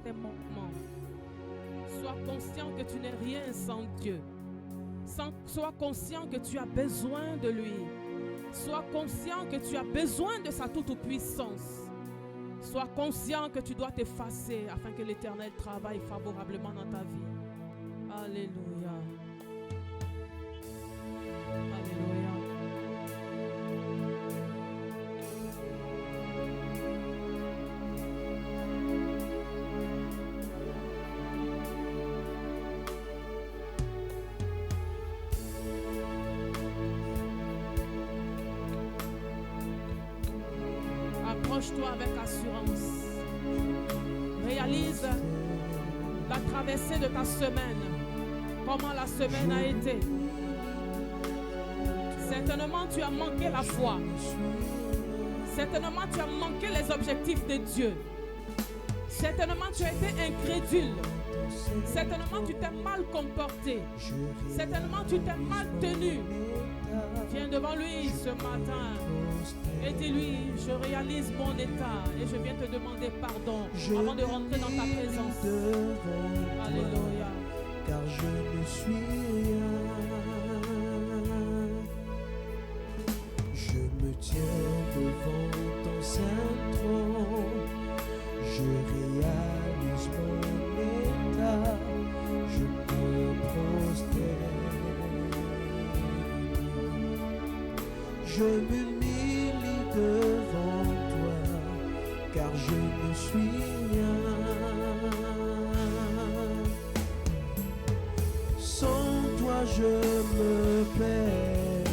tes manquements. Sois conscient que tu n'es rien sans Dieu. Sois conscient que tu as besoin de lui. Sois conscient que tu as besoin de sa toute-puissance. Sois conscient que tu dois t'effacer afin que l'Éternel travaille favorablement dans ta vie. Alléluia. Alléluia. Approche-toi avec assurance. Réalise la traversée de ta semaine. Comment la semaine a été. Certainement tu as manqué la foi. Certainement tu as manqué les objectifs de Dieu. Certainement tu as été incrédule. Certainement tu t'es mal comporté. Certainement tu t'es mal tenu. Viens devant lui ce matin et dis-lui, je réalise mon état et je viens te demander pardon avant de rentrer dans ta présence. Alléluia. Car je ne suis rien. Je me tiens devant ton saint trône. Je réalise mon état. Je me prosterne. Je m'humilie devant toi, car je ne suis rien. Sans toi je me perds.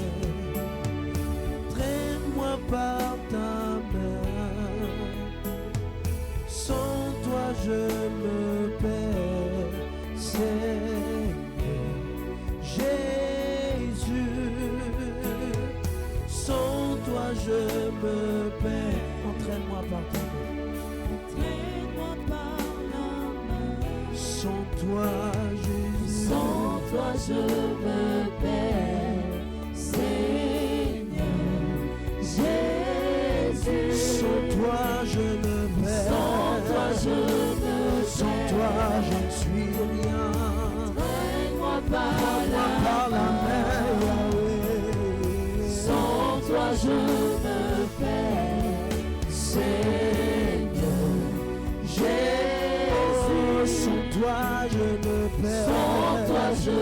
Traîne-moi par ta main. Sans toi je me perds, Seigneur Jésus. Sans toi je me perds. Entraîne-moi par ta main. Entraîne-moi par la main. Sans toi Jésus. Sans toi je me perds, Seigneur Jésus. Sans toi je me perds. Sans toi je me perds. Sans toi je ne suis rien. Entraîne-moi par la main, Yahweh. Sans toi je me perds, Seigneur Jésus. Sans toi je me perds. Sans toi je me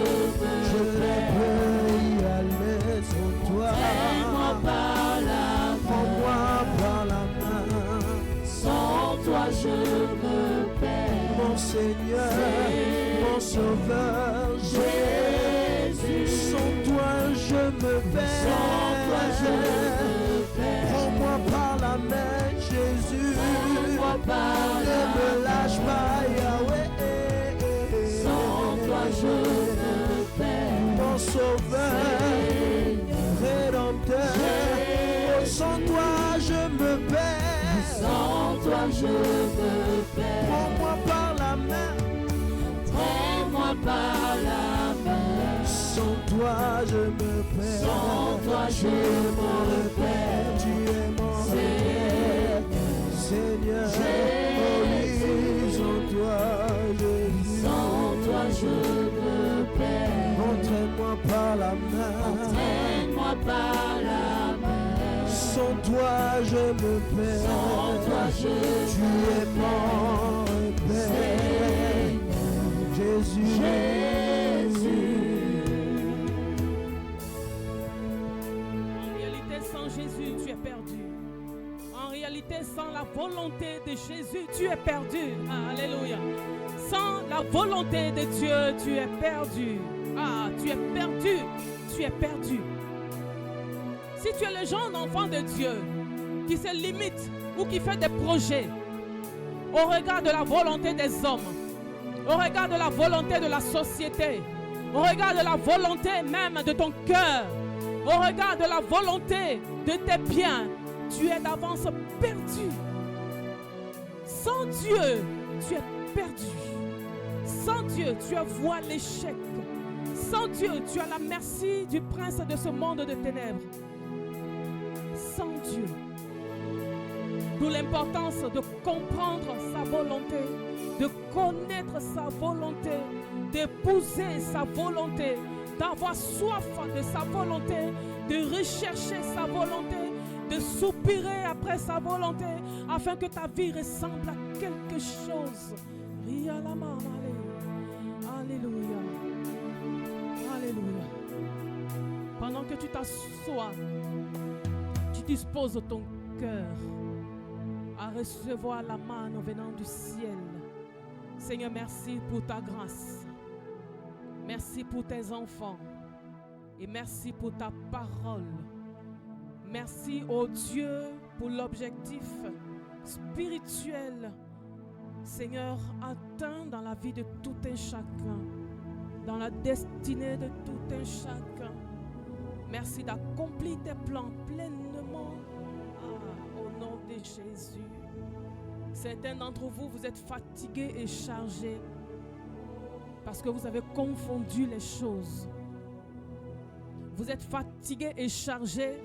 Je ne perds. peux y aller sans toi. Prends-moi par la Prends-moi main. par la main. Sans toi je me perds, Mon Seigneur, mon Sauveur, Jésus. Sans toi je me perds. Sans toi je me perds. Prends-moi par la main, Jésus. Prends-moi par Ne la me main. lâche pas, Yahweh. Sans toi je me perds, Mon Sauveur, Rédempteur. Sans toi je me perds. sans toi je me perds. Prends-moi par la main. Prends-moi par la main. Sans toi je me perds. Sans toi je me perds. Tu es mon Seigneur. Oh oui, sans toi Jésus. Sans toi je me perds. Entraîne-moi par la main. Entraîne-moi par la main. Sans toi je me perds. Sans toi je Tu es mon Père. Jésus. En réalité, sans Jésus, tu es perdu. En réalité, sans la volonté de Jésus, tu es perdu. Ah, alléluia. Sans la volonté de Dieu, tu es perdu. Ah, tu es perdu. Tu es perdu. Si tu es le genre d'enfant de Dieu qui se limite ou qui fait des projets au regard de la volonté des hommes, au regard de la volonté de la société, au regard de la volonté même de ton cœur, au regard de la volonté de tes biens, tu es d'avance perdu. Sans Dieu, tu es perdu. Sans Dieu, tu as voué l'échec. Sans Dieu, tu as la merci du prince de ce monde de ténèbres. Sans Dieu. D'où l'importance de comprendre sa volonté, de connaître sa volonté, d'épouser sa volonté, d'avoir soif de sa volonté, de rechercher sa volonté, de soupirer après sa volonté, afin que ta vie ressemble à quelque chose. Alléluia. Alléluia. Pendant que tu t'assois, tu disposes ton cœur à recevoir la manne venant du ciel. Seigneur, merci pour ta grâce. Merci pour tes enfants. Et merci pour ta parole. Merci, ô Dieu, pour l'objectif spirituel, Seigneur, atteint dans la vie de tout un chacun, dans la destinée de tout un chacun. Merci d'accomplir tes plans pleinement. Au nom de Jésus. Certains d'entre vous, vous êtes fatigués et chargés parce que vous avez confondu les choses. Vous êtes fatigués et chargés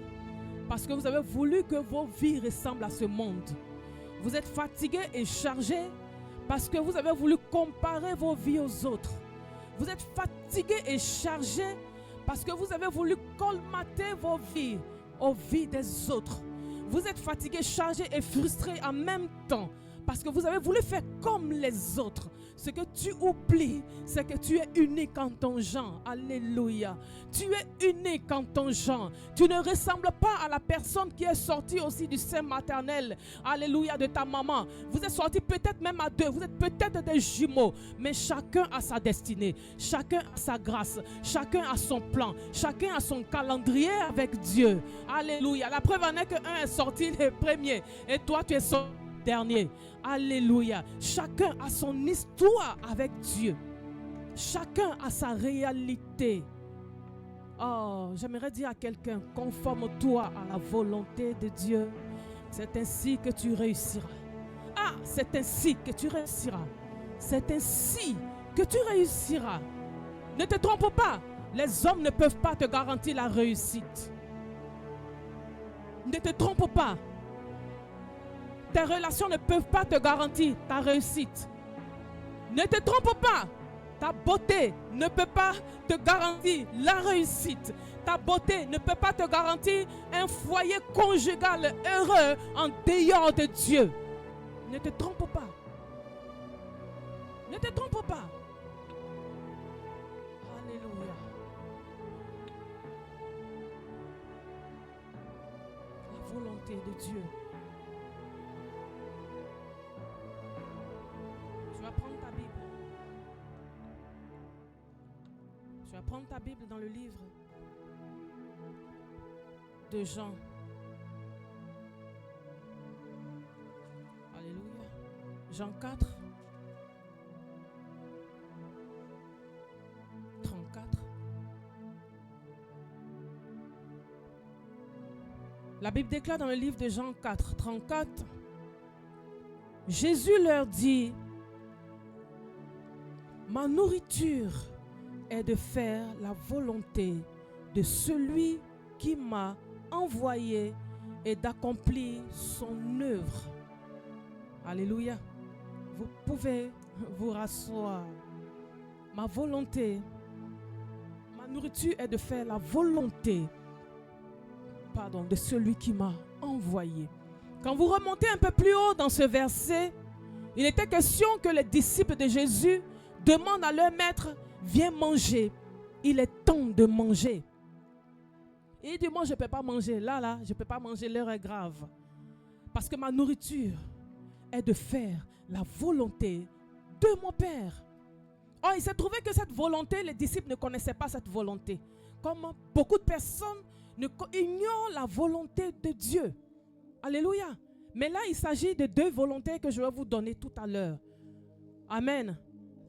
parce que vous avez voulu que vos vies ressemblent à ce monde. Vous êtes fatigués et chargés parce que vous avez voulu comparer vos vies aux autres. Vous êtes fatigués et chargés parce que vous avez voulu colmater vos vies aux vies des autres. Vous êtes fatigués, chargés et frustrés en même temps parce que vous avez voulu faire comme les autres. Ce que tu oublies, c'est que tu es unique en ton genre. Alléluia. Tu es unique en ton genre. Tu ne ressembles pas à la personne qui est sortie aussi du sein maternel. Alléluia, de ta maman. Vous êtes sortis peut-être même à deux. Vous êtes peut-être des jumeaux. Mais chacun a sa destinée. Chacun a sa grâce. Chacun a son plan. Chacun a son calendrier avec Dieu. Alléluia. La preuve en est qu'un est sorti le premier. Et toi, tu es sorti dernier. Alléluia. Chacun a son histoire avec Dieu. Chacun a sa réalité. Oh, j'aimerais dire à quelqu'un, conforme-toi à la volonté de Dieu. C'est ainsi que tu réussiras. Ah, c'est ainsi que tu réussiras. C'est ainsi que tu réussiras. Ne te trompe pas. Les hommes ne peuvent pas te garantir la réussite. Ne te trompe pas. Tes relations ne peuvent pas te garantir ta réussite. Ne te trompe pas. Ta beauté ne peut pas te garantir la réussite. Ta beauté ne peut pas te garantir un foyer conjugal heureux en dehors de Dieu. Ne te trompe pas. Ne te trompe pas. Alléluia. La volonté de Dieu. Tu vas prendre ta Bible. Tu vas prendre ta Bible dans le livre de Jean. Alléluia. Jean 4. 34. La Bible déclare dans le livre de Jean 4, 34. Jésus leur dit: ma nourriture est de faire la volonté de celui qui m'a envoyé et d'accomplir son œuvre. Alléluia. Vous pouvez vous rasseoir. Ma volonté, ma nourriture est de faire la volonté, de celui qui m'a envoyé. Quand vous remontez un peu plus haut dans ce verset, il était question que les disciples de Jésus demandent à leur maître: viens manger. Il est temps de manger. Et il dit: moi je ne peux pas manger. Là, je ne peux pas manger, l'heure est grave. Parce que ma nourriture est de faire la volonté de mon Père. Or, il s'est trouvé que cette volonté, les disciples ne connaissaient pas cette volonté. Comme beaucoup de personnes ignorent la volonté de Dieu. Alléluia. Mais là, il s'agit de deux volontés que je vais vous donner tout à l'heure. Amen.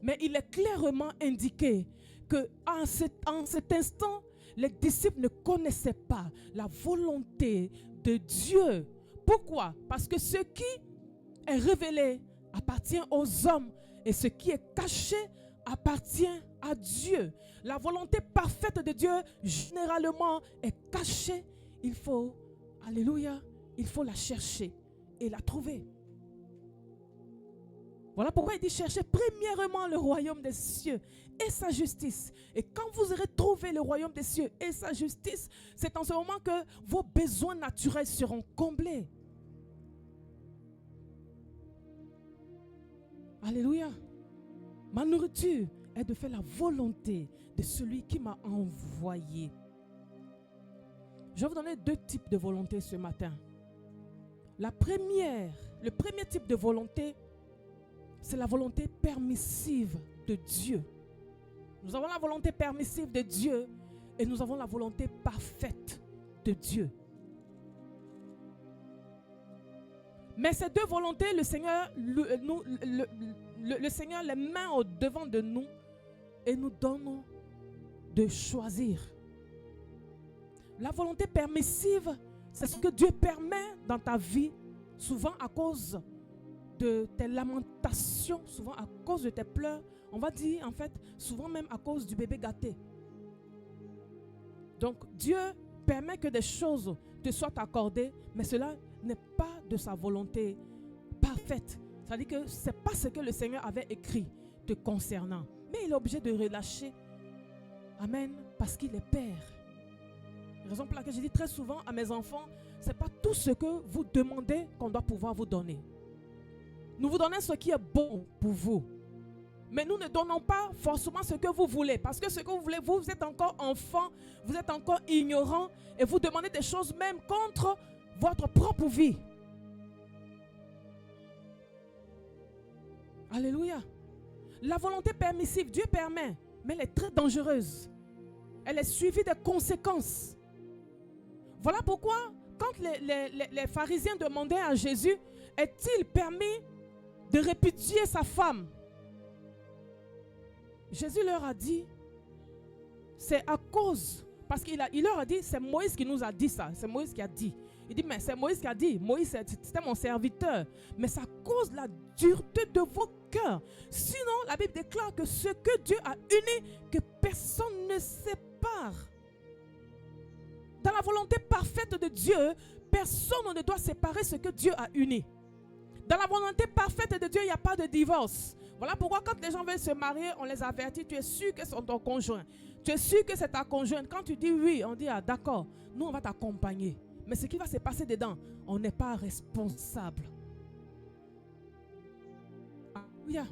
Mais il est clairement indiqué qu'en cet instant, les disciples ne connaissaient pas la volonté de Dieu. Pourquoi? Parce que ce qui est révélé appartient aux hommes et ce qui est caché appartient à Dieu. La volonté parfaite de Dieu généralement est cachée. Il faut, alléluia, il faut la chercher et l'a trouvé. Voilà pourquoi il dit cherchez premièrement le royaume des cieux et sa justice. Et quand vous aurez trouvé le royaume des cieux et sa justice, c'est en ce moment que vos besoins naturels seront comblés. Alléluia. Ma nourriture est de faire la volonté de celui qui m'a envoyé. Je vais vous donner 2 types de volonté ce matin. Le premier type de volonté, c'est la volonté permissive de Dieu. Nous avons la volonté permissive de Dieu et nous avons la volonté parfaite de Dieu. Mais ces 2 volontés, le Seigneur les met au devant de nous et nous donne de choisir. La volonté permissive, c'est ce que Dieu permet dans ta vie, souvent à cause de tes lamentations, souvent à cause de tes pleurs. On va dire en fait, souvent même à cause du bébé gâté. Donc Dieu permet que des choses te soient accordées, mais cela n'est pas de sa volonté parfaite. C'est-à-dire que ce n'est pas ce que le Seigneur avait écrit te concernant. Mais il est obligé de relâcher. Amen. Parce qu'il est Père. Raison pour laquelle je dis très souvent à mes enfants, ce n'est pas tout ce que vous demandez qu'on doit pouvoir vous donner. Nous vous donnons ce qui est bon pour vous. Mais nous ne donnons pas forcément ce que vous voulez. Parce que ce que vous voulez, vous êtes encore enfant, vous êtes encore ignorant et vous demandez des choses même contre votre propre vie. Alléluia. La volonté permissive, Dieu permet, mais elle est très dangereuse. Elle est suivie de conséquences. Voilà pourquoi, quand les pharisiens demandaient à Jésus, est-il permis de répudier sa femme? Jésus leur a dit, c'est à cause, parce qu'il leur a dit, c'est Moïse qui nous a dit ça, c'est Moïse qui a dit. Il dit, mais c'est Moïse qui a dit, Moïse c'était mon serviteur, mais c'est à cause de la dureté de vos cœurs. Sinon, la Bible déclare que ce que Dieu a uni, que personne ne sépare. Dans la volonté parfaite de Dieu, personne ne doit séparer ce que Dieu a uni. Dans la volonté parfaite de Dieu, il n'y a pas de divorce. Voilà pourquoi quand les gens veulent se marier, on les avertit, tu es sûr que c'est ton conjoint. Tu es sûr que c'est ta conjointe. Quand tu dis oui, on dit ah d'accord, nous on va t'accompagner. Mais ce qui va se passer dedans, on n'est pas responsable. Alléluia.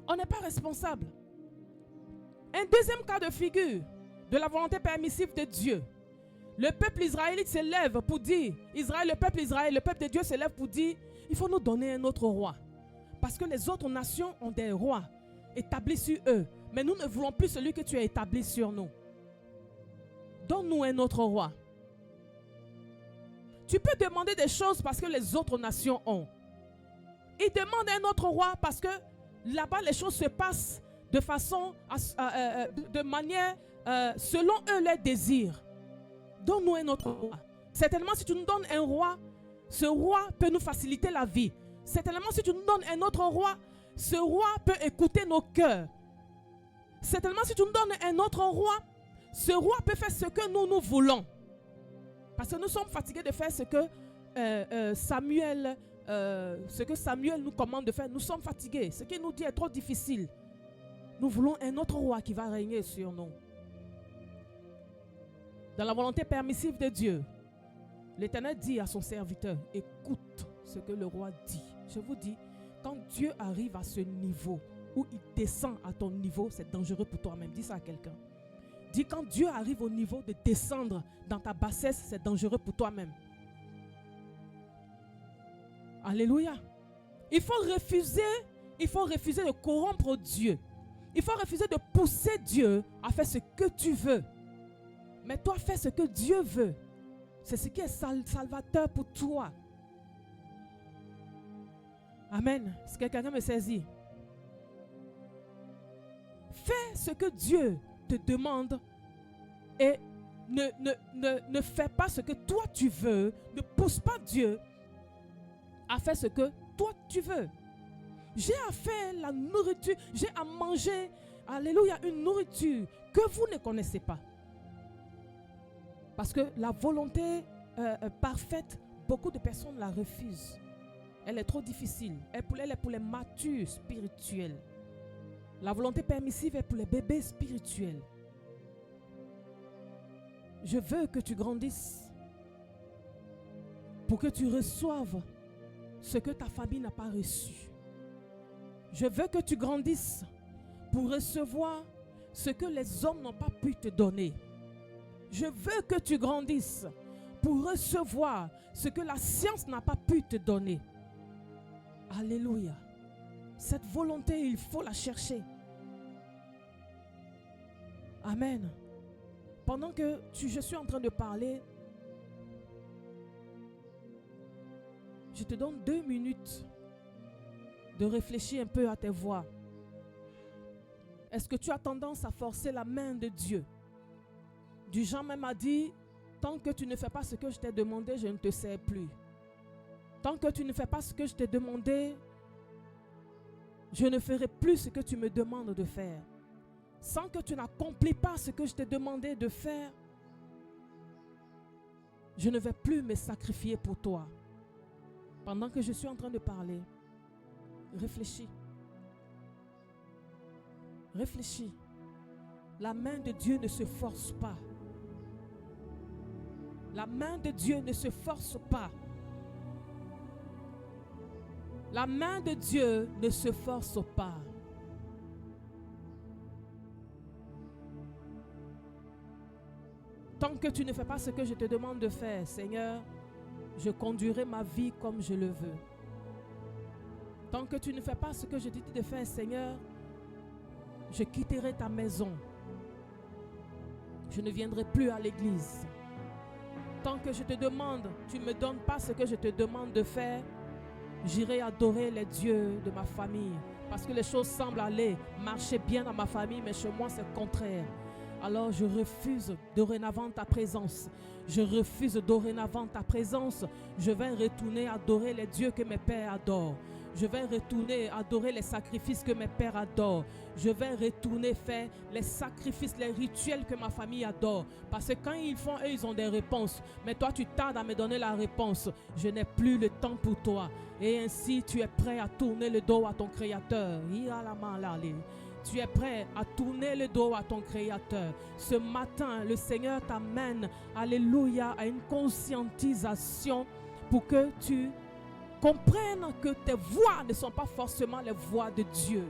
On n'est pas responsable. Un deuxième cas de figure de la volonté permissive de Dieu. Le peuple israélite se lève pour dire, le peuple de Dieu se lève pour dire, il faut nous donner un autre roi. Parce que les autres nations ont des rois établis sur eux. Mais nous ne voulons plus celui que tu as établi sur nous. Donne-nous un autre roi. Tu peux demander des choses parce que les autres nations ont. Ils demandent un autre roi parce que là-bas les choses se passent de façon, de manière, selon eux les désirs. Donne-nous un autre roi. Certainement si tu nous donnes un roi, ce roi peut nous faciliter la vie. Certainement si tu nous donnes un autre roi, ce roi peut écouter nos cœurs. Certainement si tu nous donnes un autre roi, ce roi peut faire ce que nous voulons. Parce que nous sommes fatigués de faire ce que Samuel nous commande de faire. Nous sommes fatigués. Ce qu'il nous dit est trop difficile. Nous voulons un autre roi qui va régner sur nous. Dans la volonté permissive de Dieu, l'Éternel dit à son serviteur, écoute ce que le roi dit. Je vous dis, quand Dieu arrive à ce niveau où il descend à ton niveau, c'est dangereux pour toi-même. Dis ça à quelqu'un. Dis, quand Dieu arrive au niveau de descendre dans ta bassesse, c'est dangereux pour toi-même. Alléluia. Il faut refuser de corrompre Dieu. Il faut refuser de pousser Dieu à faire ce que tu veux. Mais toi, fais ce que Dieu veut. C'est ce qui est salvateur pour toi. Amen. Est-ce que quelqu'un me saisit? Fais ce que Dieu te demande et ne fais pas ce que toi tu veux. Ne pousse pas Dieu à faire ce que toi tu veux. J'ai à faire la nourriture, j'ai à manger, alléluia, une nourriture que vous ne connaissez pas. Parce que la volonté parfaite beaucoup de personnes la refusent. Elle est trop difficile. Elle est pour les matures spirituels. La volonté permissive est pour les bébés spirituels. Je veux que tu grandisses pour que tu reçoives ce que ta famille n'a pas reçu. Je veux que tu grandisses pour recevoir ce que les hommes n'ont pas pu te donner. Je veux que tu grandisses pour recevoir ce que la science n'a pas pu te donner. Alléluia. Cette volonté, il faut la chercher. Amen. Pendant que je suis en train de parler, je te donne 2 minutes de réfléchir un peu à tes voix. Est-ce que tu as tendance à forcer la main de Dieu? Du genre même a dit, tant que tu ne fais pas ce que je t'ai demandé, je ne te sers plus. Tant que tu ne fais pas ce que je t'ai demandé, je ne ferai plus ce que tu me demandes de faire. Sans que tu n'accomplis pas ce que je t'ai demandé de faire, je ne vais plus me sacrifier pour toi. Pendant que je suis en train de parler, réfléchis. Réfléchis. La main de Dieu ne se force pas. La main de Dieu ne se force pas. La main de Dieu ne se force pas. Tant que tu ne fais pas ce que je te demande de faire, Seigneur, je conduirai ma vie comme je le veux. Tant que tu ne fais pas ce que je te dis de faire, Seigneur, je quitterai ta maison. Je ne viendrai plus à l'église. Tant que je te demande, tu ne me donnes pas ce que je te demande de faire, j'irai adorer les dieux de ma famille. Parce que les choses semblent aller, marcher bien dans ma famille, mais chez moi c'est le contraire. Alors je refuse dorénavant ta présence. Je refuse dorénavant ta présence. Je vais retourner adorer les dieux que mes pères adorent. Je vais retourner adorer les sacrifices que mes pères adorent. Je vais retourner faire les sacrifices, les rituels que ma famille adore. Parce que quand ils font, eux, ils ont des réponses. Mais toi, tu tardes à me donner la réponse. Je n'ai plus le temps pour toi. Et ainsi, tu es prêt à tourner le dos à ton Créateur. Tu es prêt à tourner le dos à ton Créateur. Ce matin, le Seigneur t'amène, alléluia, à une conscientisation pour que tu comprennes que tes voix ne sont pas forcément les voix de Dieu.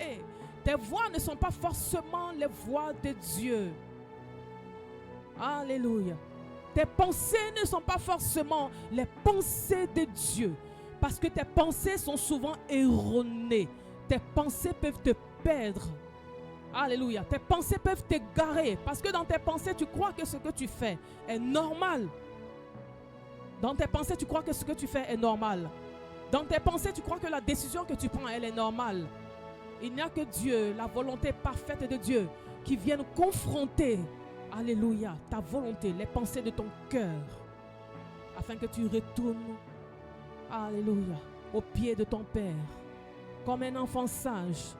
Et tes voix ne sont pas forcément les voix de Dieu. Alléluia. Tes pensées ne sont pas forcément les pensées de Dieu. Parce que tes pensées sont souvent erronées. Tes pensées peuvent te perdre. Alléluia. Tes pensées peuvent t'égarer. Parce que dans tes pensées, tu crois que ce que tu fais est normal. Dans tes pensées, tu crois que ce que tu fais est normal. Dans tes pensées, tu crois que la décision que tu prends, elle est normale. Il n'y a que Dieu, la volonté parfaite de Dieu, qui vienne confronter, alléluia, ta volonté, les pensées de ton cœur, afin que tu retournes, alléluia, au pied de ton Père, comme un enfant sage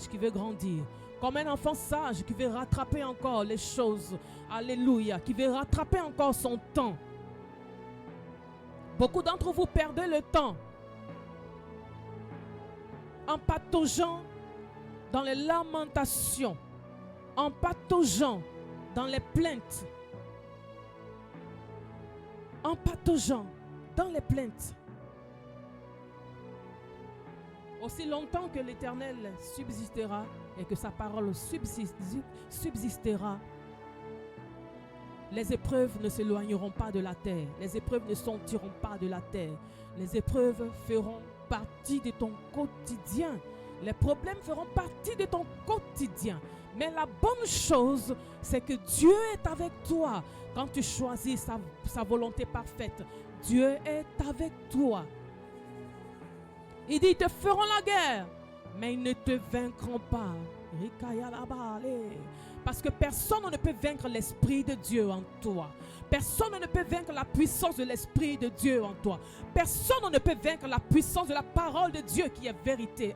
qui veut grandir, comme un enfant sage qui veut rattraper encore les choses, alléluia, qui veut rattraper encore son temps. Beaucoup d'entre vous perdez le temps en pataugeant dans les lamentations, en pataugeant dans les plaintes, en pataugeant dans les plaintes. Aussi longtemps que l'Éternel subsistera et que sa parole subsistera, les épreuves ne s'éloigneront pas de la terre. Les épreuves ne sortiront pas de la terre. Les épreuves feront partie de ton quotidien. Les problèmes feront partie de ton quotidien. Mais la bonne chose, c'est que Dieu est avec toi. Quand tu choisis sa volonté parfaite, Dieu est avec toi. Il dit, ils te feront la guerre, mais ils ne te vaincront pas. Parce que personne ne peut vaincre l'Esprit de Dieu en toi. Personne ne peut vaincre la puissance de l'Esprit de Dieu en toi. Personne ne peut vaincre la puissance de la parole de Dieu qui est vérité.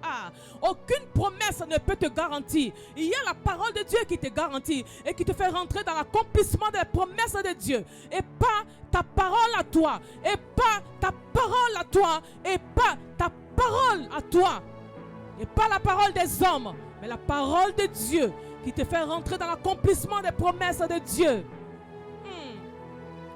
Aucune promesse ne peut te garantir. Il y a la parole de Dieu qui te garantit et qui te fait rentrer dans l'accomplissement des promesses de Dieu. Et pas ta parole à toi. Et pas ta parole à toi. Et pas ta parole à toi. Et pas la parole des hommes, mais la parole de Dieu qui te fait rentrer dans l'accomplissement des promesses de Dieu.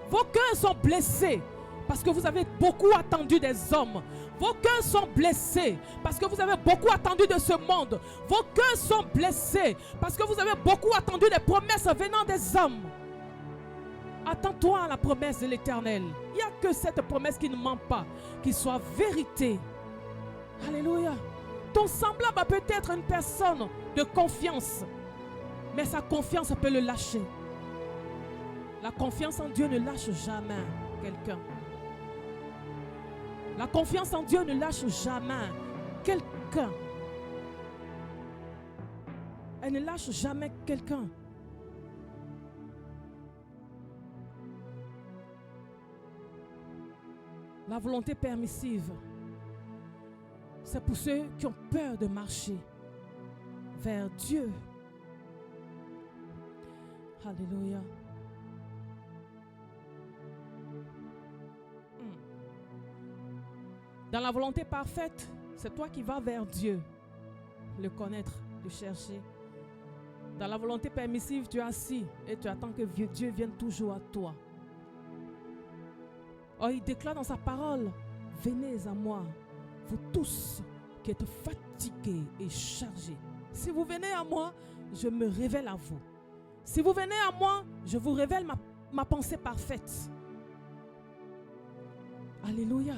Vos cœurs sont blessés parce que vous avez beaucoup attendu des hommes. Vos cœurs sont blessés parce que vous avez beaucoup attendu de ce monde. Vos cœurs sont blessés parce que vous avez beaucoup attendu des promesses venant des hommes. Attends-toi à la promesse de l'Éternel. Il n'y a que cette promesse qui ne ment pas, qui soit vérité. Alléluia. Ton semblable peut être une personne de confiance, mais sa confiance peut le lâcher. La confiance en Dieu ne lâche jamais quelqu'un. La confiance en Dieu ne lâche jamais quelqu'un. Elle ne lâche jamais quelqu'un. La volonté permissive, c'est pour ceux qui ont peur de marcher vers Dieu. Alléluia. Dans la volonté parfaite, c'est toi qui vas vers Dieu, le connaître, le chercher. Dans la volonté permissive, tu es assis et tu attends que Dieu vienne toujours à toi. Oh, il déclare dans sa parole, venez à moi, vous tous qui êtes fatigués et chargés. Si vous venez à moi, je me révèle à vous. Si vous venez à moi, je vous révèle ma pensée parfaite. Alléluia.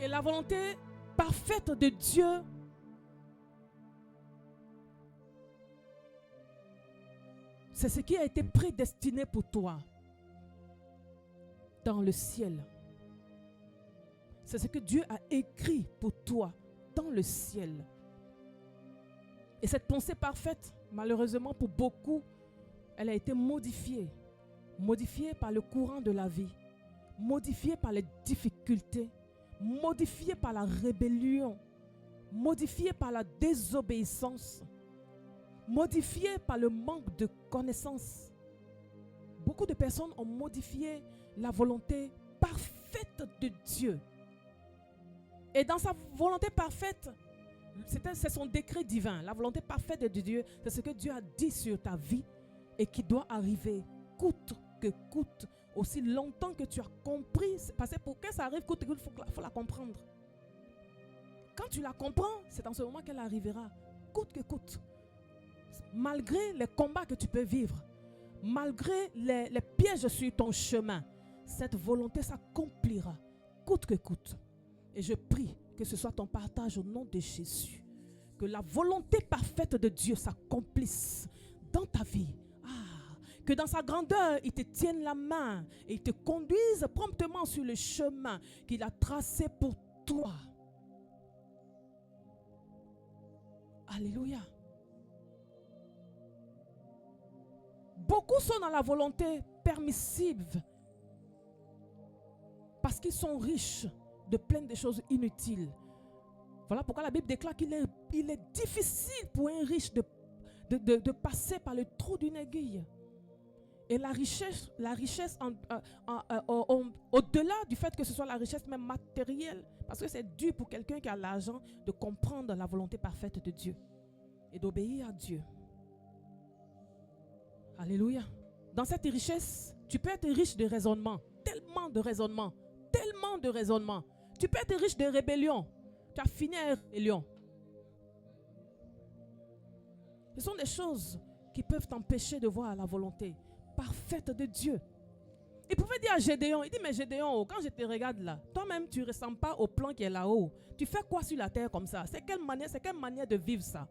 Et la volonté parfaite de Dieu, c'est ce qui a été prédestiné pour toi dans le ciel. C'est ce que Dieu a écrit pour toi dans le ciel. Et cette pensée parfaite, malheureusement pour beaucoup, elle a été modifiée. Modifiée par le courant de la vie. Modifiée par les difficultés. Modifiée par la rébellion. Modifiée par la désobéissance. Modifiée par le manque de connaissance. Beaucoup de personnes ont modifié la volonté parfaite de Dieu. Et dans sa volonté parfaite, c'est son décret divin. La volonté parfaite de Dieu, c'est ce que Dieu a dit sur ta vie et qui doit arriver coûte que coûte, aussi longtemps que tu as compris. Parce que pour que ça arrive coûte que coûte, il faut la comprendre. Quand tu la comprends, c'est dans ce moment qu'elle arrivera, coûte que coûte. Malgré les combats que tu peux vivre, malgré les pièges sur ton chemin, cette volonté s'accomplira, coûte que coûte. Et je prie que ce soit ton partage au nom de Jésus. Que la volonté parfaite de Dieu s'accomplisse dans ta vie. Que dans sa grandeur, il te tienne la main et il te conduise promptement sur le chemin qu'il a tracé pour toi. Alléluia. Beaucoup sont dans la volonté permissive parce qu'ils sont riches de plein de choses inutiles. Voilà pourquoi la Bible déclare qu'il est difficile pour un riche de passer par le trou d'une aiguille. Et la richesse au-delà du fait que ce soit la richesse même matérielle, parce que c'est dur pour quelqu'un qui a l'argent de comprendre la volonté parfaite de Dieu et d'obéir à Dieu. Alléluia. Dans cette richesse, tu peux être riche de raisonnement, tellement de raisonnement, tellement de raisonnement. Tu peux être riche de rébellion. Tu as fini à rébellion. Ce sont des choses qui peuvent t'empêcher de voir la volonté parfaite de Dieu. Il pouvait dire à Gédéon, il dit, mais Gédéon, quand je te regarde là, toi-même tu ne ressembles pas au plan qui est là-haut. Tu fais quoi sur la terre comme ça? C'est quelle manière de vivre ça?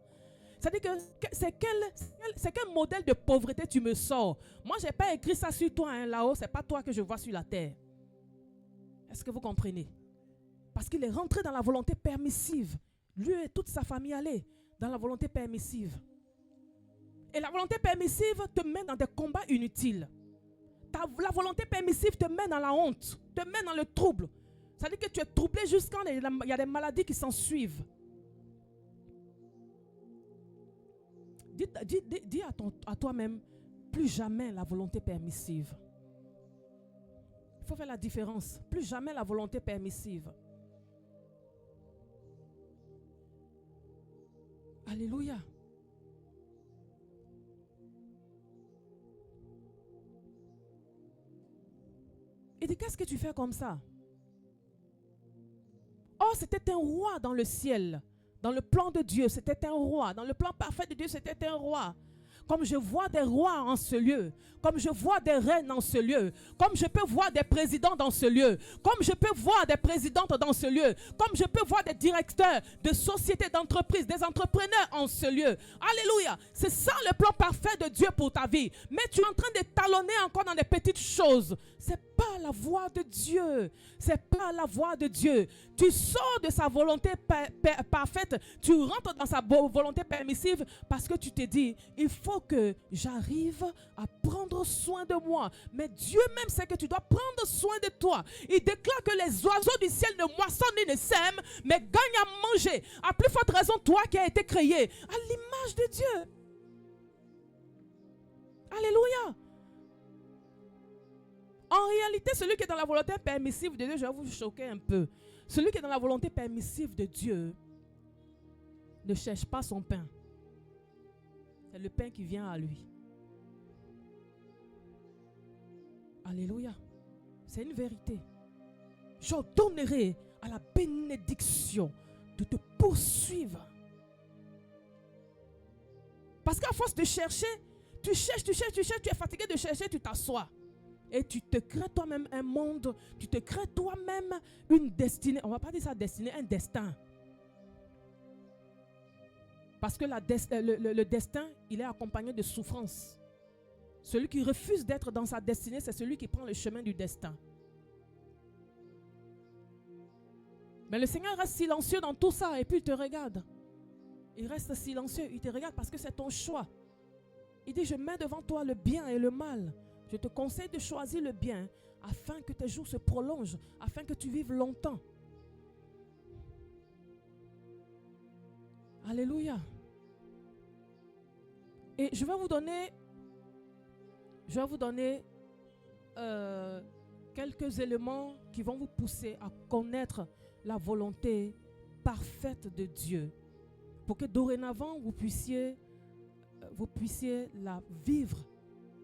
C'est-à-dire que c'est quel modèle de pauvreté tu me sors? Moi, je n'ai pas écrit ça sur toi hein, là-haut, ce n'est pas toi que je vois sur la terre. Est-ce que vous comprenez? Parce qu'il est rentré dans la volonté permissive lui et toute sa famille allaient dans la volonté permissive. Et la volonté permissive te met dans des combats inutiles. La volonté permissive te met dans la honte, te met dans le trouble. Ça veut dire que tu es troublé jusqu'à il y a des maladies qui s'en suivent. Dis à toi-même, plus jamais la volonté permissive. Il faut faire la différence. Plus jamais la volonté permissive. Alléluia. Il dit, qu'est-ce que tu fais comme ça? Oh, c'était un roi dans le ciel. Dans le plan de Dieu, c'était un roi. Dans le plan parfait de Dieu, c'était un roi. Comme je vois des rois en ce lieu, comme je vois des reines en ce lieu, comme je peux voir des présidents dans ce lieu, comme je peux voir des présidentes dans ce lieu, comme je peux voir des directeurs de sociétés, d'entreprises, des entrepreneurs en ce lieu. Alléluia. C'est ça le plan parfait de Dieu pour ta vie. Mais tu es en train de talonner encore dans des petites choses. C'est pas la voie de Dieu. C'est pas la voie de Dieu. Tu sors de sa volonté parfaite, tu rentres dans sa volonté permissive parce que tu te dis, il faut que j'arrive à prendre soin de moi. Mais Dieu même sait que tu dois prendre soin de toi. Il déclare que les oiseaux du ciel ne moissonnent ni ne sèment, mais gagnent à manger. À plus forte raison, toi qui as été créé à l'image de Dieu. Alléluia. En réalité, celui qui est dans la volonté permissive de Dieu, je vais vous choquer un peu. Celui qui est dans la volonté permissive de Dieu ne cherche pas son pain. C'est le pain qui vient à lui. Alléluia. C'est une vérité. J'ordonnerai à la bénédiction de te poursuivre. Parce qu'à force de chercher, tu cherches, tu es fatigué de chercher, tu t'assois. Et tu te crées toi-même un monde, tu te crées toi-même une destinée. On ne va pas dire ça destinée, un destin. Parce que le destin, il est accompagné de souffrance. Celui qui refuse d'être dans sa destinée, c'est celui qui prend le chemin du destin. Mais le Seigneur reste silencieux dans tout ça et puis il te regarde. Il reste silencieux, il te regarde parce que c'est ton choix. Il dit, je mets devant toi le bien et le mal. Je te conseille de choisir le bien afin que tes jours se prolongent, afin que tu vives longtemps. Alléluia. Et je vais vous donner quelques éléments qui vont vous pousser à connaître la volonté parfaite de Dieu, pour que dorénavant vous puissiez la vivre,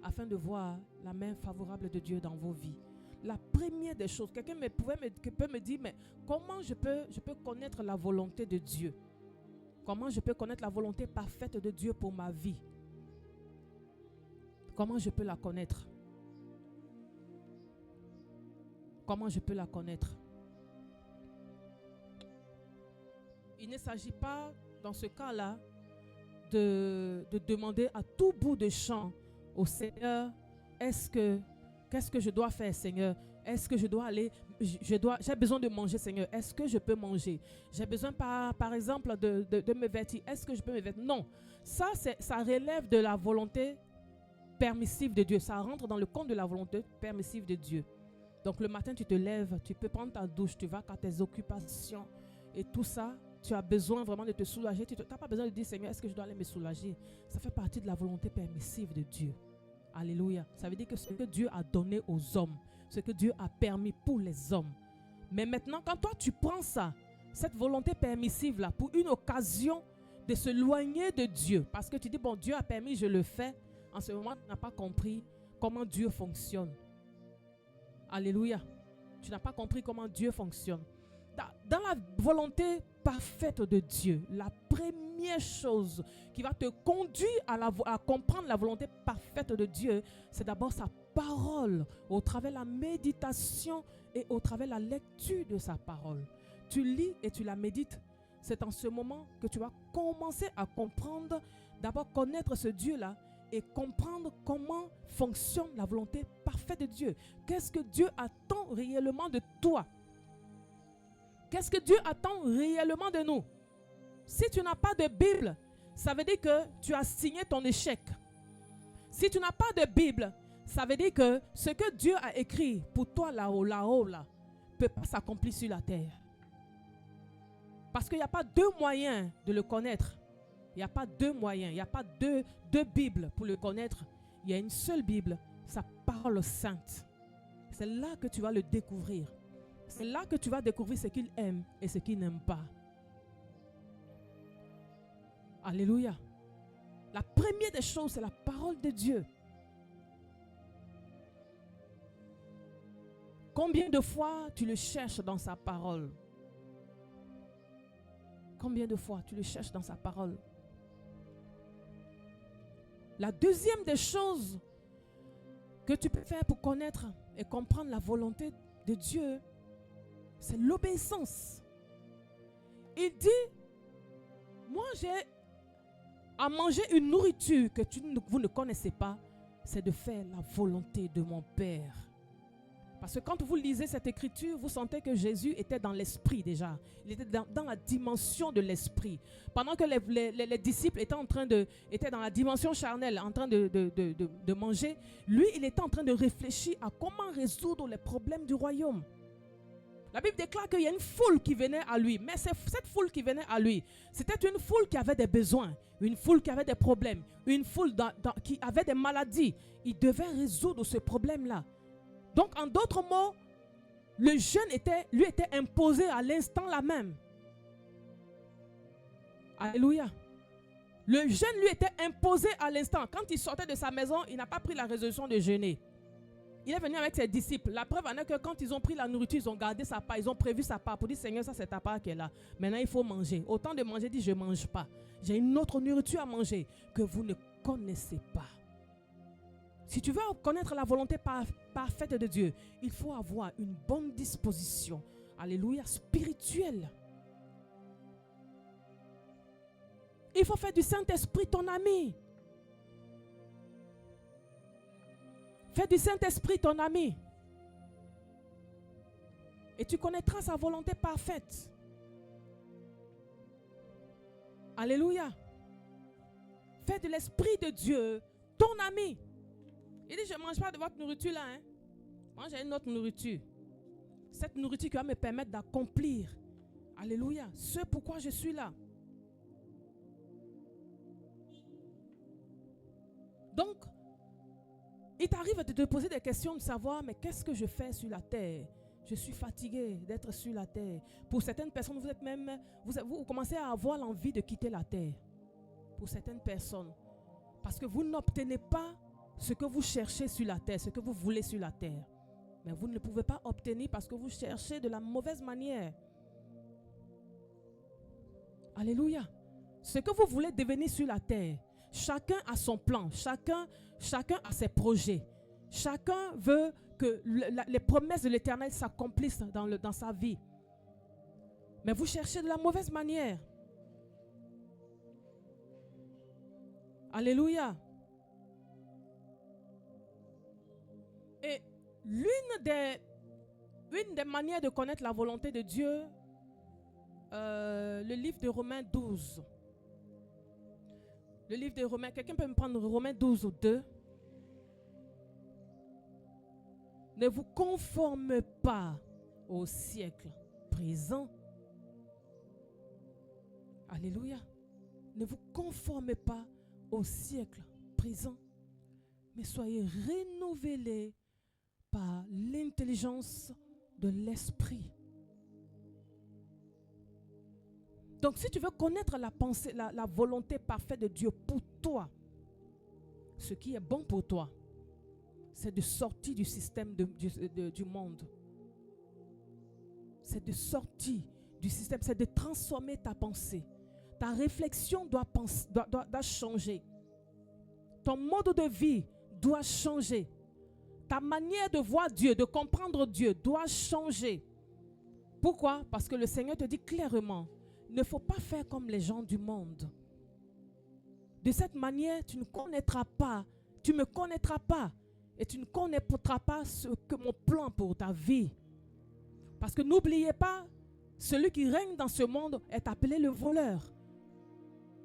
afin de voir la main favorable de Dieu dans vos vies. La première des choses, quelqu'un peut me dire, mais comment je peux connaître la volonté de Dieu? Comment je peux connaître la volonté parfaite de Dieu pour ma vie? Comment je peux la connaître? Comment je peux la connaître? Il ne s'agit pas, dans ce cas-là, de demander à tout bout de champ au Seigneur, qu'est-ce que je dois faire, Seigneur? Est-ce que je dois aller, j'ai besoin de manger, Seigneur. Est-ce que je peux manger? J'ai besoin, par exemple, de me vêtir. Est-ce que je peux me vêtir? Non. Ça relève de la volonté permissive de Dieu. Ça rentre dans le compte de la volonté permissive de Dieu. Donc, le matin, tu te lèves, tu peux prendre ta douche, tu vas à tes occupations et tout ça. Tu as besoin vraiment de te soulager. Tu n'as pas besoin de dire, Seigneur, est-ce que je dois aller me soulager? Ça fait partie de la volonté permissive de Dieu. Alléluia. Ça veut dire que ce que Dieu a donné aux hommes, ce que Dieu a permis pour les hommes. Mais maintenant, quand toi, tu prends ça, cette volonté permissive-là, pour une occasion de s'éloigner de Dieu, parce que tu dis, bon, Dieu a permis, je le fais. En ce moment, tu n'as pas compris comment Dieu fonctionne. Alléluia. Tu n'as pas compris comment Dieu fonctionne. Dans la volonté parfaite de Dieu, la première chose qui va te conduire à comprendre la volonté parfaite de Dieu, c'est d'abord sa parole, au travers de la méditation et au travers de la lecture de sa parole. Tu lis et tu la médites. C'est en ce moment que tu vas commencer à comprendre, d'abord connaître ce Dieu-là et comprendre comment fonctionne la volonté parfaite de Dieu. Qu'est-ce que Dieu attend réellement de toi? Qu'est-ce que Dieu attend réellement de nous? Si tu n'as pas de Bible, ça veut dire que tu as signé ton échec. Si tu n'as pas de Bible, ça veut dire que ce que Dieu a écrit pour toi là-haut, là, ne peut pas s'accomplir sur la terre. Parce qu'il n'y a pas deux moyens de le connaître. Il n'y a pas deux moyens, il n'y a pas deux Bibles pour le connaître. Il y a une seule Bible, sa parole sainte. C'est là que tu vas le découvrir. C'est là que tu vas découvrir ce qu'il aime et ce qu'il n'aime pas. Alléluia. La première des choses, c'est la parole de Dieu. Combien de fois tu le cherches dans sa parole? Combien de fois tu le cherches dans sa parole? La deuxième des choses que tu peux faire pour connaître et comprendre la volonté de Dieu, c'est l'obéissance. Il dit, moi j'ai à manger une nourriture que vous ne connaissez pas, c'est de faire la volonté de mon Père. Parce que quand vous lisez cette écriture, vous sentez que Jésus était dans l'esprit déjà. Il était dans la dimension de l'esprit. Pendant que les disciples étaient dans la dimension charnelle, en train de manger, lui, il était en train de réfléchir à comment résoudre les problèmes du royaume. La Bible déclare qu'il y a une foule qui venait à lui. Mais cette foule qui venait à lui, c'était une foule qui avait des besoins, une foule qui avait des problèmes, une foule qui avait des maladies. Il devait résoudre ce problème-là. Donc, en d'autres mots, le jeûne lui était imposé à l'instant là même. Alléluia. Le jeûne lui était imposé à l'instant. Quand il sortait de sa maison, il n'a pas pris la résolution de jeûner. Il est venu avec ses disciples. La preuve en est que quand ils ont pris la nourriture, ils ont gardé sa part, ils ont prévu sa part pour dire, Seigneur, ça c'est ta part qui est là. Maintenant, il faut manger. Autant de manger, dit, je ne mange pas. J'ai une autre nourriture à manger que vous ne connaissez pas. Si tu veux connaître la volonté parfaite de Dieu, il faut avoir une bonne disposition, alléluia, spirituelle. Il faut faire du Saint-Esprit ton ami. Fais du Saint-Esprit ton ami. Et tu connaîtras sa volonté parfaite. Alléluia. Fais de l'Esprit de Dieu ton ami. Il dit, je ne mange pas de votre nourriture là. Moi, j'ai une autre nourriture. Cette nourriture qui va me permettre d'accomplir, alléluia, ce pourquoi je suis là. Donc, il t'arrive de te poser des questions, de savoir, mais qu'est-ce que je fais sur la terre? Je suis fatigué d'être sur la terre. Pour certaines personnes, vous commencez à avoir l'envie de quitter la terre. Pour certaines personnes. Parce que vous n'obtenez pas ce que vous cherchez sur la terre, ce que vous voulez sur la terre. Mais vous ne pouvez pas obtenir parce que vous cherchez de la mauvaise manière. Alléluia. Ce que vous voulez devenir sur la terre, chacun a son plan, chacun a ses projets. Chacun veut que les promesses de l'Éternel s'accomplissent dans sa vie. Mais vous cherchez de la mauvaise manière. Alléluia. Et l'une des manières de connaître la volonté de Dieu, le livre de Romains 12. Le livre de Romains, quelqu'un peut me prendre Romains 12 ou 2? Ne vous conformez pas au siècle présent. Alléluia. Ne vous conformez pas au siècle présent, mais soyez renouvelés par l'intelligence de l'esprit. Donc, si tu veux connaître la pensée, la volonté parfaite de Dieu pour toi, ce qui est bon pour toi, c'est de sortir du système du monde. C'est de sortir du système, c'est de transformer ta pensée. Ta réflexion doit changer. Ton mode de vie doit changer. Ta manière de voir Dieu, de comprendre Dieu doit changer. Pourquoi? Parce que le Seigneur te dit clairement, il ne faut pas faire comme les gens du monde. De cette manière, tu ne connaîtras pas, tu ne me connaîtras pas et tu ne connaîtras pas ce que mon plan pour ta vie. Parce que n'oubliez pas, celui qui règne dans ce monde est appelé le voleur.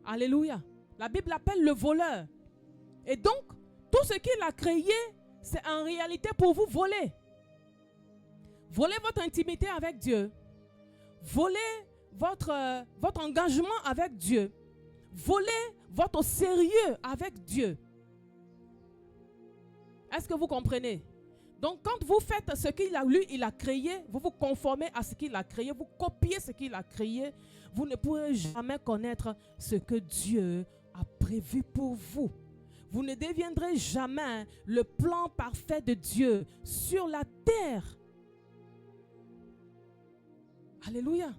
Alléluia. La Bible l'appelle le voleur. Et donc, tout ce qu'il a créé, c'est en réalité pour vous voler. Voler votre intimité avec Dieu. Voler votre engagement avec Dieu. Voler votre sérieux avec Dieu. Est-ce que vous comprenez? Donc, quand vous faites ce qu'il a, lui, il a créé, vous vous conformez à ce qu'il a créé, vous copiez ce qu'il a créé, vous ne pourrez jamais connaître ce que Dieu a prévu pour vous. Vous ne deviendrez jamais le plan parfait de Dieu sur la terre. Alléluia.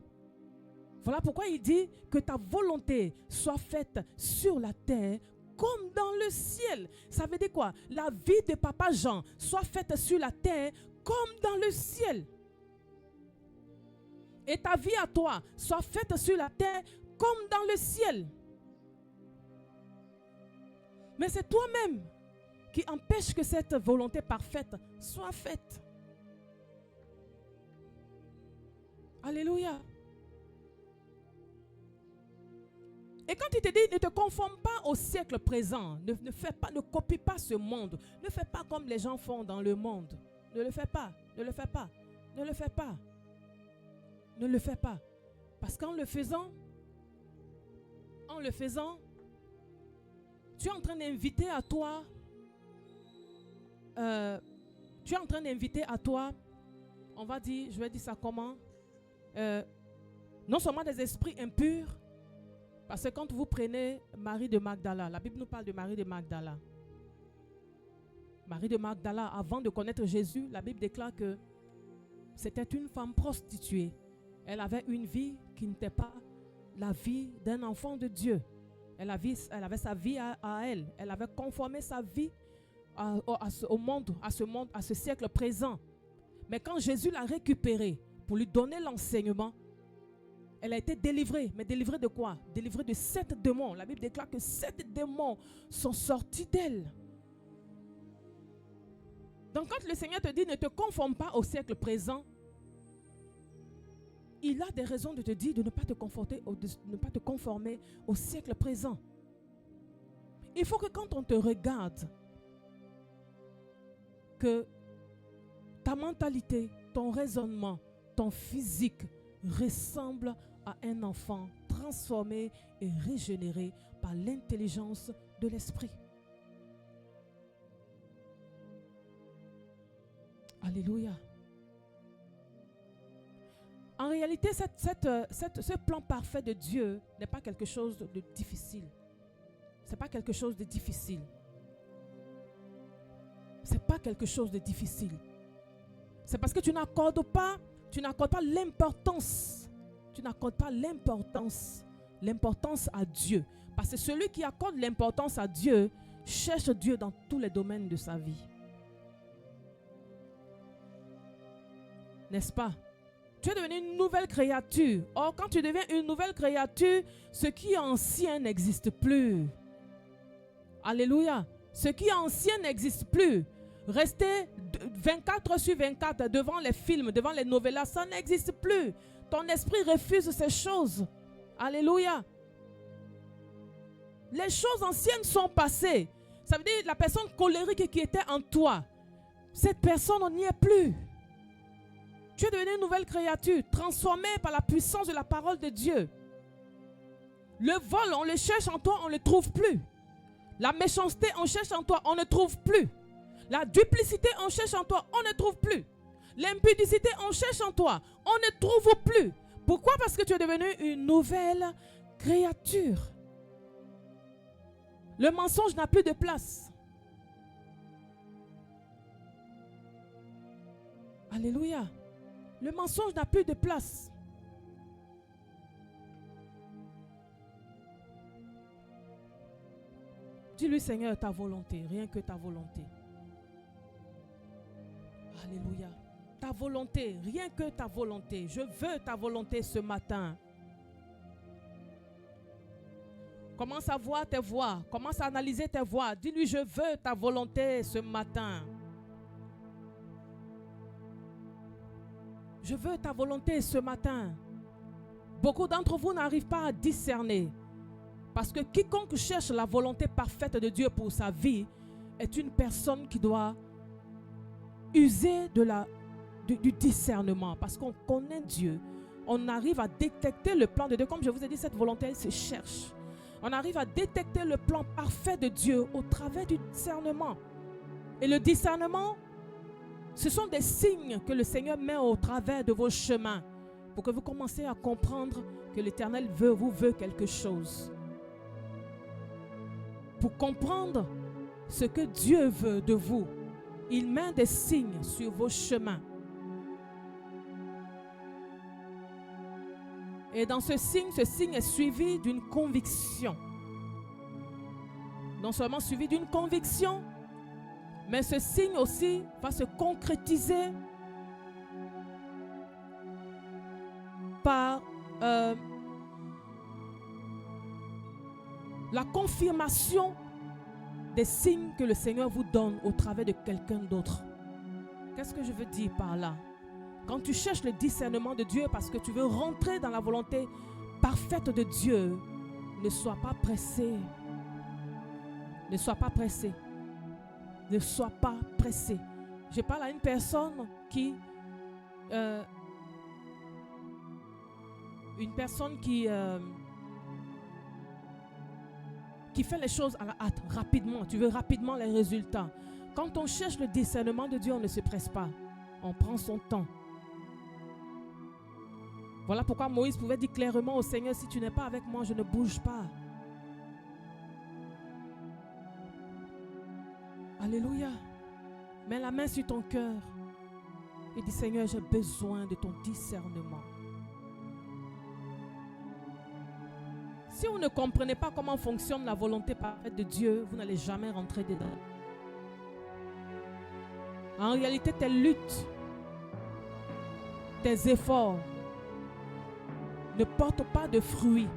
Voilà pourquoi il dit que ta volonté soit faite sur la terre comme dans le ciel. Ça veut dire quoi? La vie de Papa Jean soit faite sur la terre comme dans le ciel. Et ta vie à toi soit faite sur la terre comme dans le ciel. Mais c'est toi-même qui empêche que cette volonté parfaite soit faite. Alléluia. Et quand il te dit, ne te conforme pas au siècle présent, ne copie pas ce monde, ne fais pas comme les gens font dans le monde. Ne le fais pas, ne le fais pas, ne le fais pas. Ne le fais pas. Parce qu'en le faisant, tu es en train d'inviter à toi, on va dire, je vais dire ça comment, non seulement des esprits impurs, parce que quand vous prenez Marie de Magdala, la Bible nous parle de Marie de Magdala. Marie de Magdala, avant de connaître Jésus, la Bible déclare que c'était une femme prostituée. Elle avait une vie qui n'était pas la vie d'un enfant de Dieu. Elle avait sa vie à elle. Elle avait conformé sa vie au monde, à ce siècle présent. Mais quand Jésus l'a récupérée pour lui donner l'enseignement, elle a été délivrée. Mais délivrée de quoi? Délivrée de 7 démons. La Bible déclare que 7 démons sont sortis d'elle. Donc quand le Seigneur te dit ne te conforme pas au siècle présent, il a des raisons de te dire de ne pas te conformer au siècle présent. Il faut que quand on te regarde, que ta mentalité, ton raisonnement, ton physique ressemble à un enfant transformé et régénéré par l'intelligence de l'esprit. Alléluia. En réalité, ce plan parfait de Dieu n'est pas quelque chose de difficile. Ce n'est pas quelque chose de difficile. Ce n'est pas quelque chose de difficile. C'est parce que tu n'accordes pas l'importance. Tu n'accordes pas l'importance à Dieu. Parce que celui qui accorde l'importance à Dieu cherche Dieu dans tous les domaines de sa vie. N'est-ce pas? Tu es devenu une nouvelle créature. Or, quand tu deviens une nouvelle créature, ce qui est ancien n'existe plus. Alléluia. Ce qui est ancien n'existe plus. Rester 24 sur 24 devant les films, devant les novellas, ça n'existe plus. Ton esprit refuse ces choses. Alléluia. Les choses anciennes sont passées. Ça veut dire la personne colérique qui était en toi, cette personne, on n'y est plus. Tu es devenu une nouvelle créature, transformée par la puissance de la parole de Dieu. Le vol, on le cherche en toi, on ne le trouve plus. La méchanceté, on cherche en toi, on ne trouve plus. La duplicité, on cherche en toi, on ne trouve plus. L'impudicité, on cherche en toi, on ne trouve plus. Pourquoi? Parce que tu es devenu une nouvelle créature. Le mensonge n'a plus de place. Alléluia. Le mensonge n'a plus de place. Dis-lui, Seigneur, ta volonté, rien que ta volonté. Alléluia. Ta volonté, rien que ta volonté. Je veux ta volonté ce matin. Commence à voir tes voix. Commence à analyser tes voix. Dis-lui, je veux ta volonté ce matin. Je veux ta volonté ce matin. Beaucoup d'entre vous n'arrivent pas à discerner. Parce que quiconque cherche la volonté parfaite de Dieu pour sa vie est une personne qui doit user du discernement. Parce qu'on connaît Dieu. On arrive à détecter le plan de Dieu. Comme je vous ai dit, cette volonté, elle se cherche. On arrive à détecter le plan parfait de Dieu au travers du discernement. Et le discernement, ce sont des signes que le Seigneur met au travers de vos chemins pour que vous commenciez à comprendre que l'Éternel vous veut quelque chose. Pour comprendre ce que Dieu veut de vous, il met des signes sur vos chemins. Et dans ce signe est suivi d'une conviction. Non seulement suivi d'une conviction, mais ce signe aussi va se concrétiser par la confirmation des signes que le Seigneur vous donne au travers de quelqu'un d'autre. Qu'est-ce que je veux dire par là? Quand tu cherches le discernement de Dieu parce que tu veux rentrer dans la volonté parfaite de Dieu, ne sois pas pressé. Ne sois pas pressé. Ne sois pas pressé. Je parle à une personne qui fait les choses à la hâte, rapidement. Tu veux rapidement les résultats. Quand on cherche le discernement de Dieu, on ne se presse pas. On prend son temps. Voilà pourquoi Moïse pouvait dire clairement au Seigneur, si tu n'es pas avec moi, je ne bouge pas. Alléluia. Mets la main sur ton cœur et dis, Seigneur, j'ai besoin de ton discernement. Si vous ne comprenez pas comment fonctionne la volonté parfaite de Dieu, vous n'allez jamais rentrer dedans. En réalité, tes luttes, tes efforts ne portent pas de fruits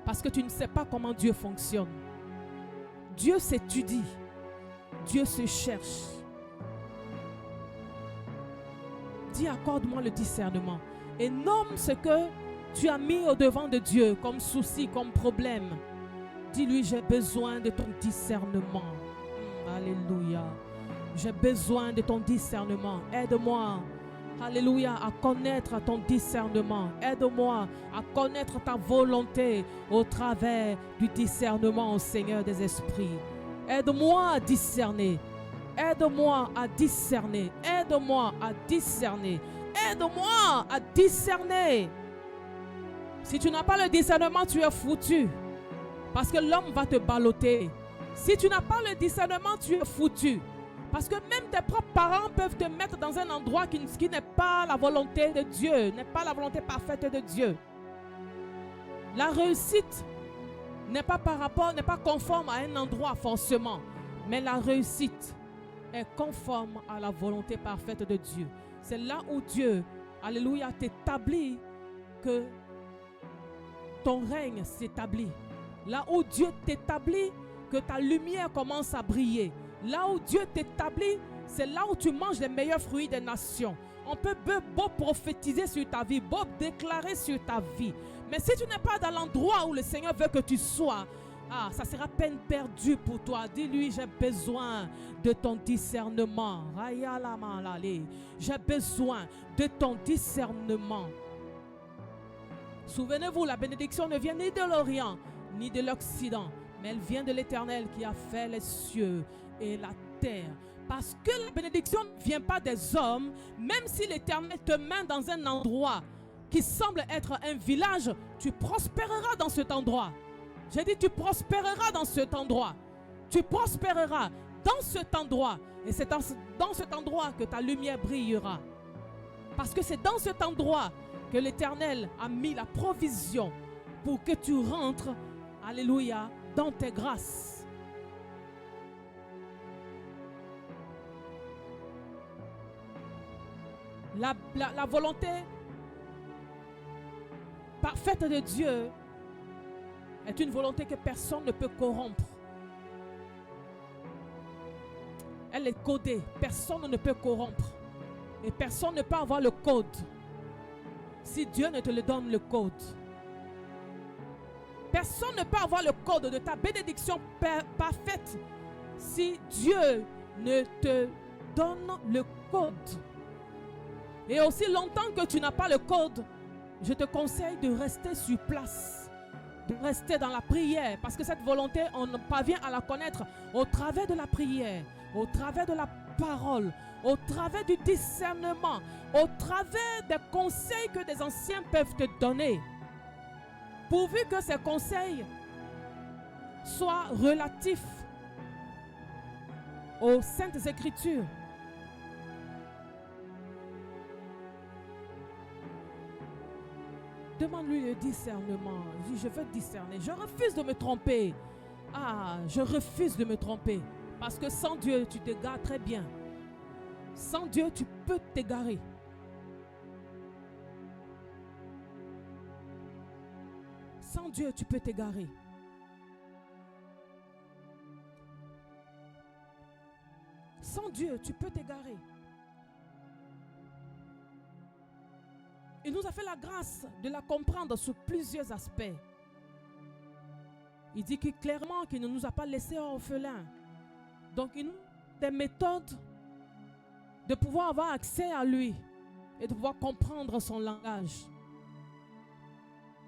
parce que tu ne sais pas comment Dieu fonctionne. Dieu s'étudie, Dieu se cherche. Dis, accorde-moi le discernement et nomme ce que tu as mis au devant de Dieu comme souci, comme problème. Dis-lui, j'ai besoin de ton discernement. Alléluia. J'ai besoin de ton discernement. Aide-moi, alléluia, à connaître ton discernement. Aide-moi à connaître ta volonté au travers du discernement au Seigneur des esprits. Aide-moi à discerner. Aide-moi à discerner. Aide-moi à discerner. Aide-moi à discerner. Si tu n'as pas le discernement, tu es foutu. Parce que l'homme va te balloter. Si tu n'as pas le discernement, tu es foutu. Parce que même tes propres parents peuvent te mettre dans un endroit qui n'est pas la volonté de Dieu, n'est pas la volonté parfaite de Dieu. La réussite n'est pas conforme à un endroit forcément, mais la réussite est conforme à la volonté parfaite de Dieu. C'est là où Dieu, alléluia, t'établit que ton règne s'établit. Là où Dieu t'établit que ta lumière commence à briller. Là où Dieu t'établit, c'est là où tu manges les meilleurs fruits des nations. On peut beau prophétiser sur ta vie, beau déclarer sur ta vie. Mais si tu n'es pas dans l'endroit où le Seigneur veut que tu sois, ça sera peine perdue pour toi. Dis-lui, j'ai besoin de ton discernement. J'ai besoin de ton discernement. Souvenez-vous, la bénédiction ne vient ni de l'Orient, ni de l'Occident, mais elle vient de l'Éternel qui a fait les cieux et la terre. Parce que la bénédiction ne vient pas des hommes, même si l'Éternel te met dans un endroit qui semble être un village, tu prospéreras dans cet endroit. J'ai dit, tu prospéreras dans cet endroit. Tu prospéreras dans cet endroit. Et c'est dans cet endroit que ta lumière brillera. Parce que c'est dans cet endroit que l'Éternel a mis la provision pour que tu rentres, alléluia, dans tes grâces. La volonté parfaite de Dieu est une volonté que personne ne peut corrompre. Elle est codée, personne ne peut corrompre. Et personne ne peut avoir le code si Dieu ne te le donne le code. Personne ne peut avoir le code de ta bénédiction parfaite si Dieu ne te donne le code. Et aussi longtemps que tu n'as pas le code, je te conseille de rester sur place, de rester dans la prière, parce que cette volonté, on parvient à la connaître au travers de la prière, au travers de la parole, au travers du discernement, au travers des conseils que des anciens peuvent te donner. Pourvu que ces conseils soient relatifs aux Saintes Écritures. Demande-lui le discernement. Dis, je veux discerner. Je refuse de me tromper. Ah, je refuse de me tromper. Parce que sans Dieu, tu t'égares très bien. Sans Dieu, tu peux t'égarer. Sans Dieu, tu peux t'égarer. Sans Dieu, tu peux t'égarer. Il nous a fait la grâce de la comprendre sous plusieurs aspects. Il dit clairement qu'il ne nous a pas laissés orphelins. Donc, il nous a des méthodes de pouvoir avoir accès à lui et de pouvoir comprendre son langage.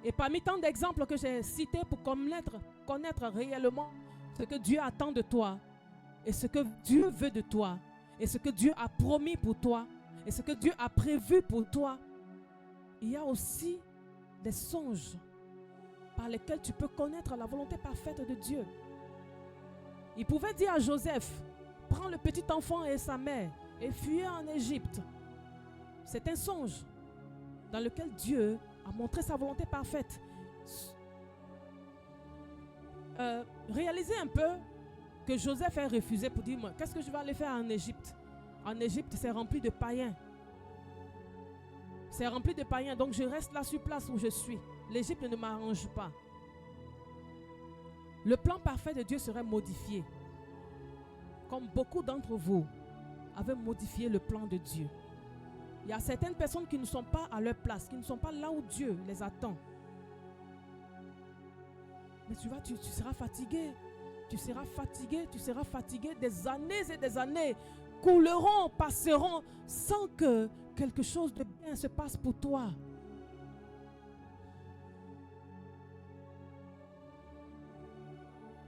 Et parmi tant d'exemples que j'ai cités pour connaître réellement ce que Dieu attend de toi et ce que Dieu veut de toi et ce que Dieu a promis pour toi et ce que Dieu a prévu pour toi, il y a aussi des songes par lesquels tu peux connaître la volonté parfaite de Dieu. Il pouvait dire à Joseph, prends le petit enfant et sa mère et fuyez en Égypte. C'est un songe dans lequel Dieu a montré sa volonté parfaite. Réalisez un peu que Joseph a refusé pour dire, qu'est-ce que je vais aller faire en Égypte? En Égypte, c'est rempli de païens. C'est rempli de païens, donc je reste là sur place où je suis. L'Égypte ne m'arrange pas. Le plan parfait de Dieu serait modifié. Comme beaucoup d'entre vous avaient modifié le plan de Dieu. Il y a certaines personnes qui ne sont pas à leur place, qui ne sont pas là où Dieu les attend. Mais tu seras fatigué. Tu seras fatigué, tu seras fatigué. Des années et des années couleront, passeront sans que quelque chose de bien se passe pour toi.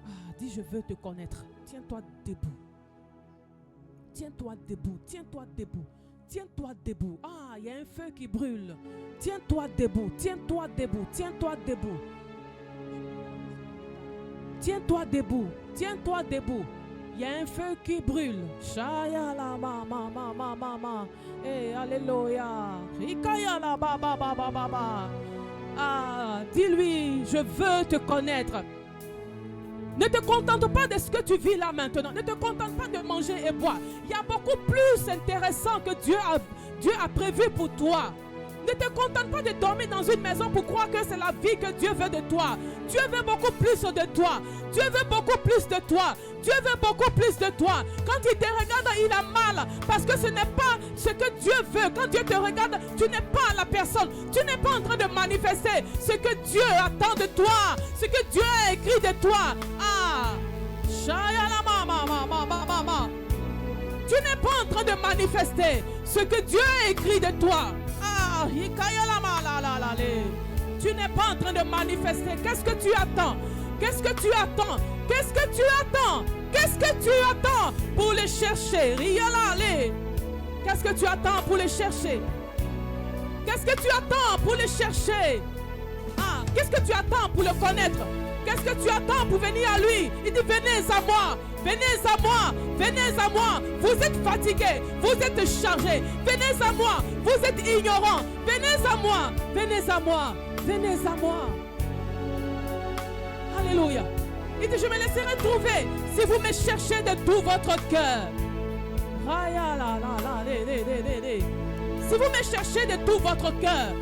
Ah, dis, je veux te connaître. Tiens-toi debout. Tiens-toi debout, tiens-toi debout. Tiens-toi debout. Ah, il y a un feu qui brûle. Tiens-toi debout, tiens-toi debout, tiens-toi debout. Tiens-toi debout, tiens-toi debout. Il y a un feu qui brûle. Shaya la ma ma ma ma ma ma. Eh, alléluia. Rikaya la ba ba ba ba ba ba. Ah, dis-lui, je veux te connaître. Ne te contente pas de ce que tu vis là maintenant. Ne te contente pas de manger et boire. Il y a beaucoup plus intéressant que Dieu a prévu pour toi. Ne te contente pas de dormir dans une maison pour croire que c'est la vie que Dieu veut de toi. Dieu veut beaucoup plus de toi. Dieu veut beaucoup plus de toi. Dieu veut beaucoup plus de toi. Quand il te regarde, il a mal. Parce que ce n'est pas ce que Dieu veut. Quand Dieu te regarde, tu n'es pas la personne. Tu n'es pas en train de manifester ce que Dieu attend de toi. Ce que Dieu a écrit de toi. Ah, tu n'es pas en train de manifester ce que Dieu a écrit de toi. Ah, tu n'es pas en train de manifester. Qu'est-ce que tu attends? Qu'est-ce que tu attends? Qu'est-ce que tu attends? Qu'est-ce que tu attends pour le chercher? Qu'est-ce que tu attends pour le chercher? Qu'est-ce que tu attends pour le chercher? Ah, qu'est-ce que tu attends pour le connaître? Qu'est-ce que tu attends pour venir à lui? Il dit, venez à moi, venez à moi, venez à moi. Vous êtes fatigués, vous êtes chargés. Venez à moi, vous êtes ignorants. Venez à moi, venez à moi, venez à moi. Alléluia. Il dit, je me laisserai trouver si vous me cherchez de tout votre cœur. Si vous me cherchez de tout votre cœur,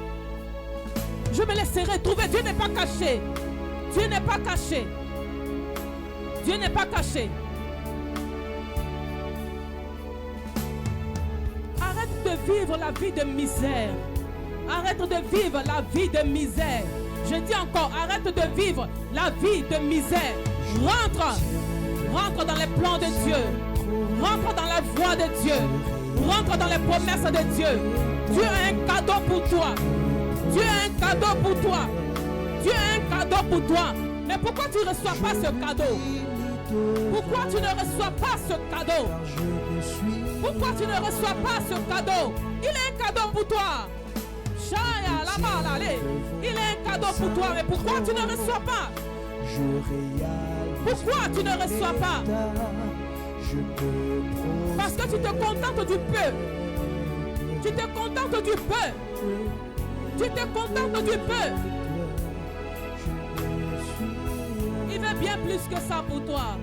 je me laisserai trouver. Dieu n'est pas caché. Dieu n'est pas caché. Dieu n'est pas caché. Arrête de vivre la vie de misère. Arrête de vivre la vie de misère. Je dis encore, arrête de vivre la vie de misère. Rentre dans les plans de Dieu. Rentre dans la voie de Dieu. Rentre dans les promesses de Dieu. Dieu a un cadeau pour toi. Dieu a un cadeau pour toi. Dieu a un cadeau pour toi. Mais pourquoi tu ne reçois pas ce cadeau? Pourquoi tu ne reçois pas ce cadeau? Pourquoi tu ne reçois pas ce cadeau? Il a un cadeau pour toi. Chaya, là-bas, allez. Il a un cadeau pour toi. Mais pourquoi tu ne reçois pas? Pourquoi tu ne reçois pas? Parce que tu te contentes du peu. Tu te contentes du peu. Tu te contentes du peu. Il veut bien plus que ça pour toi.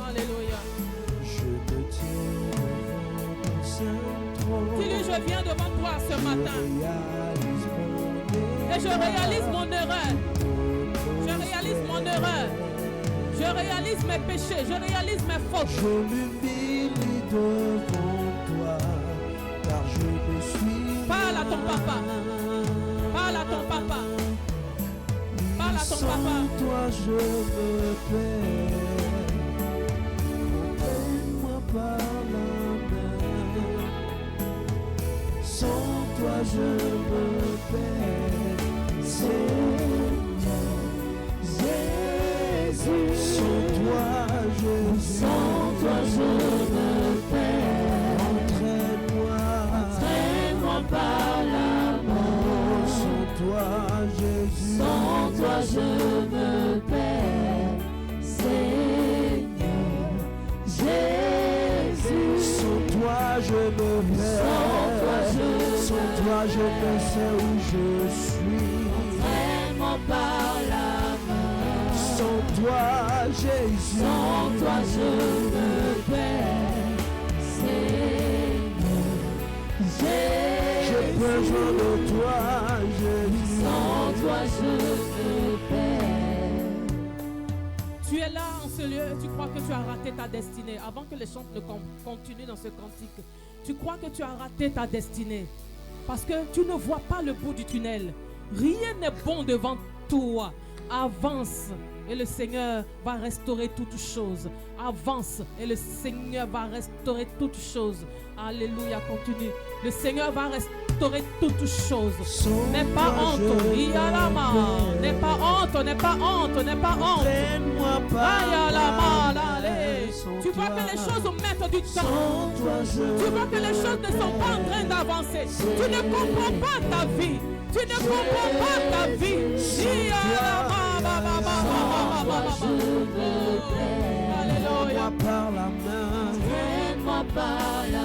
Alléluia. Dis-lui, je viens devant toi ce matin. Et je réalise mon erreur. Je réalise mon erreur. Je réalise mes péchés. Je réalise mes fautes. Je m'humilie devant toi, car je me suis. Parle à ton papa. Parle à ton papa. Parle à ton Sans papa. toi je me perds. Prends-moi par la main. Sans toi je me perds. Jésus. Sans toi je me perds. Entraîne-moi par la main. Sans toi Jésus. Sans toi je me perds. Seigneur Jésus. Sans toi je me perds. Sans toi je ne sais où je suis. Entraîne-moi par la main. Sans toi Jésus. Sans toi je me perds. Seigneur Jésus. J'ai besoin de toi Jésus. Sans toi je me perds. Tu es là en ce lieu, tu crois que tu as raté ta destinée. Avant que les chants ne continuent dans ce cantique, tu crois que tu as raté ta destinée. Parce que tu ne vois pas le bout du tunnel. Rien n'est bon devant toi. Avance et le Seigneur va restaurer toutes choses. Avance et le Seigneur va restaurer toutes choses. Alléluia, continue. Le Seigneur va restaurer toutes choses. N'aie pas honte. N'aie pas honte, n'aie pas honte, n'aie pas honte. Tu vois que les choses mettent du temps. Tu vois que les choses ne sont pas en train d'avancer. Tu ne comprends pas ta vie. Tu ne comprends pas ta vie. Alléluia. Par la main. Traîne-moi par la